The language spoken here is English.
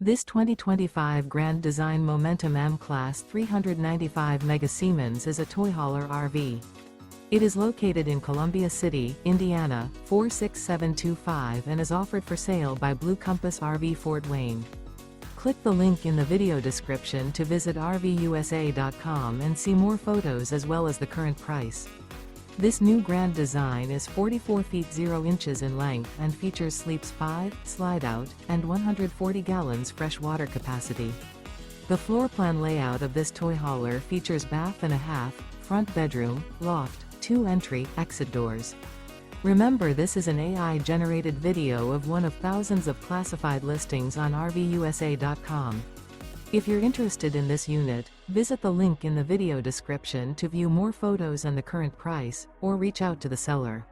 This 2025 Grand Design Momentum M-Class 395 Mega Siemens is a toy hauler RV. It is located in Columbia City, Indiana, 46725 and is offered for sale by Blue Compass RV Fort Wayne. Click the link in the video description to visit RVUSA.com and see more photos as well as the current price. This new Grand Design is 44 feet 0 inches in length and features sleeps 5, slide-out, and 140 gallons fresh water capacity. The floor plan layout of this toy hauler features bath and a half, front bedroom, loft, 2 entry, exit doors. Remember, this is an AI-generated video of one of thousands of classified listings on RVUSA.com. If you're interested in this unit, visit the link in the video description to view more photos and the current price, or reach out to the seller.